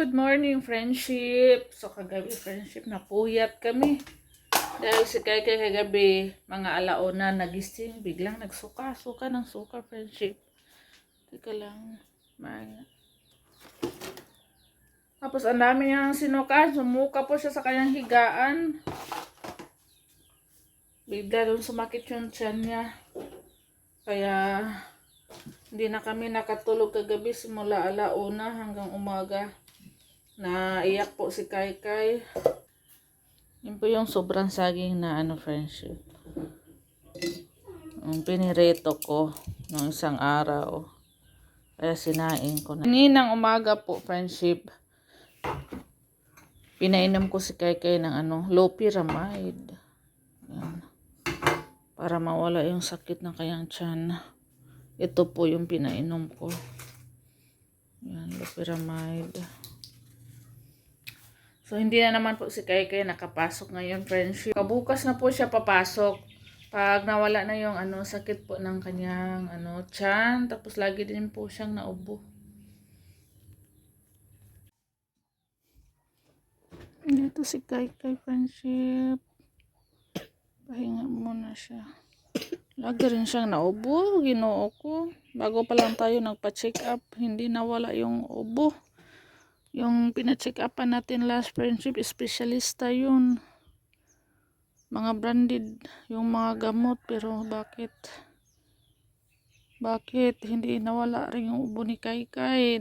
Good morning, friendship. So, kagabi, friendship, napuyat kami. Dahil si Kai kagabi, mga alauna, nagising, biglang nagsuka. Suka ng suka, friendship. Teka lang. Tapos, ang dami niyang sinuka. Sumuka po siya sa kanyang higaan. Bigla doon sumakit yung tiyan niya. Kaya, hindi na kami nakatulog kagabi simula alauna hanggang umaga. Naiyak po si Kai. Yun po yung sobrang saging na friendship. Yung pinireto ko nung isang araw. Kaya sinain ko na. Kaninang umaga po, friendship. Pinainom ko si Kai ng loperamide. Yan. Para mawala yung sakit ng kanyang tiyan. Ito po yung pinainom ko. Yan, loperamide. So, hindi na naman po si Kai nakapasok ngayon, friendship. Kabukas na po siya papasok. Pag nawala na yung sakit po ng kanyang tiyan. Tapos, lagi din po siyang naubo. Dito si Kai, friendship. Pahinga muna siya. Lagi rin siyang naubo. Ginoo ko. Bago pa lang tayo nagpa-check up, hindi nawala yung ubo. Yung pina-check upan natin last, friendship, espesyalista yun. Mga branded yung mga gamot, pero bakit hindi nawala rin yung ubo ni Kai?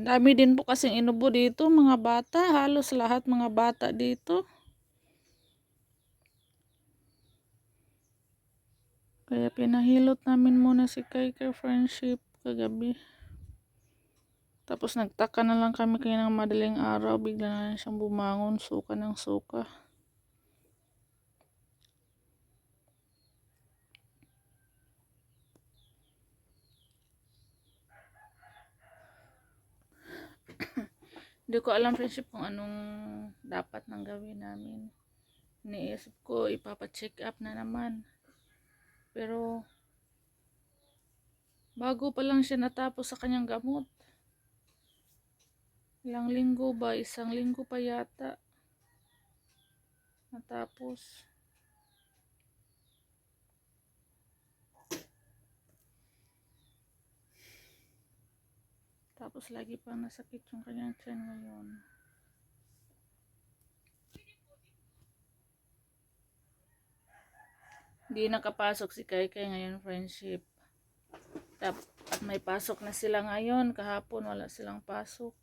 Dami din po kasing inubo dito, mga bata, halos lahat mga bata dito. Kaya pinahilot namin muna si Kai, friendship, kagabi. Tapos nagtaka na lang kami kaya ng madaling araw, bigla na lang siyang bumangon, suka ng suka. Hindi ko alam, friendship, kung anong dapat nang gawin namin. Iniisip ko, ipapacheck up na naman. Pero, bago pa lang siya natapos sa kanyang gamot. Ilang linggo ba? Isang linggo pa yata. Natapos. Tapos lagi pang nasakit yung kanyang tiyan ngayon. Hindi nakapasok si Kai ngayon, friendship. At may pasok na sila ngayon. Kahapon wala silang pasok.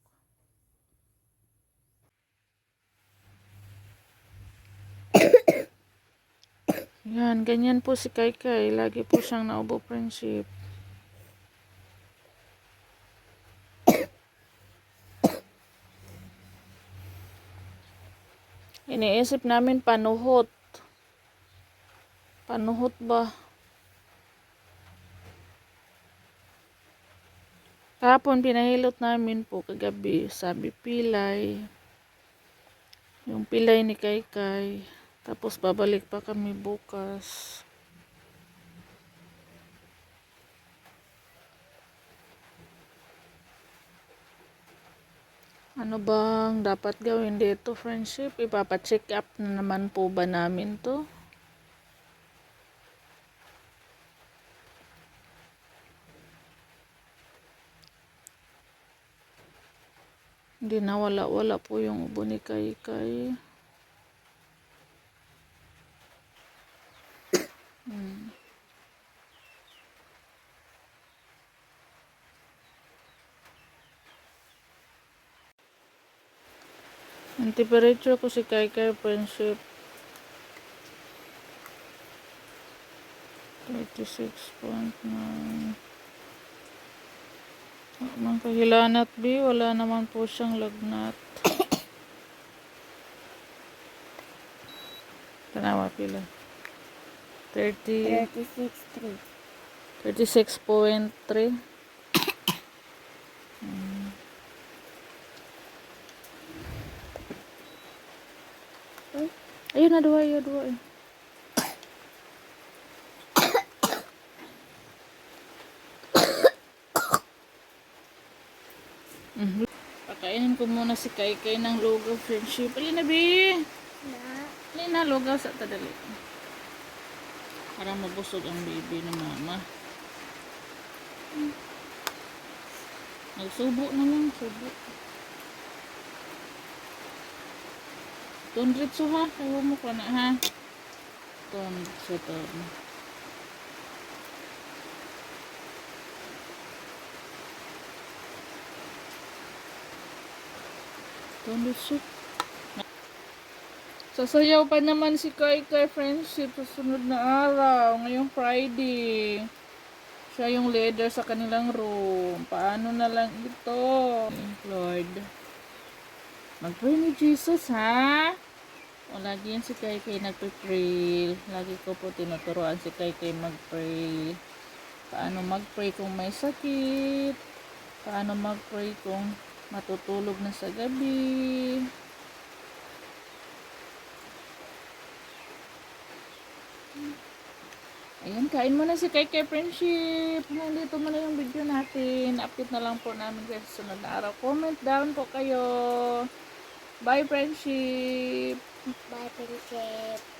Yan, ganyan po si Kai. Lagi po siyang naubo, friendship. Iniisip namin panuhot. Panuhot ba? Kahapon pinahilot namin po kagabi. Sabi pilay. Yung pilay ni Kai. Tapos babalik pa kami bukas. Ano bang dapat gawin dito, friendship? Ipapacheck up na naman po ba namin to? Hindi na wala po yung ubo ni Kai. Ang temperature ko si Kai, friendship. 36.9. Ang kahilanat, wala naman po siyang lagnat. Tanawa pila. 36.3. 36.3. Ayun na dua. Pakainin ko muna si Kai Kai ng lugaw friendship. Alin na, Bi? Na. Alin na, lugaw sa tadali. Para mabusog ang baby ng mama. Nagsubo na lang, subo. Tundritso ha, ayaw mo ka na ha. Tundritso to. Tundritso. Sasayaw pa naman si Kai Kai friendship sa sunod na araw, ngayong Friday. Siya yung leader sa kanilang room. Paano na lang ito? Lord. Mag-pray ni Jesus, ha? O, lagi yan si Kai Kai nagpe-pray. Lagi ko po tinuturuan si Kai Kai mag-pray. Paano mag-pray kung may sakit? Paano mag-pray kung matutulog na sa gabi? Ayan, kain mo na si Kai Kai friendship. Nandito mo na yung video natin. Update na lang po namin sa sunod na araw. Comment down po kayo. Bye friendship. Bye, friendship.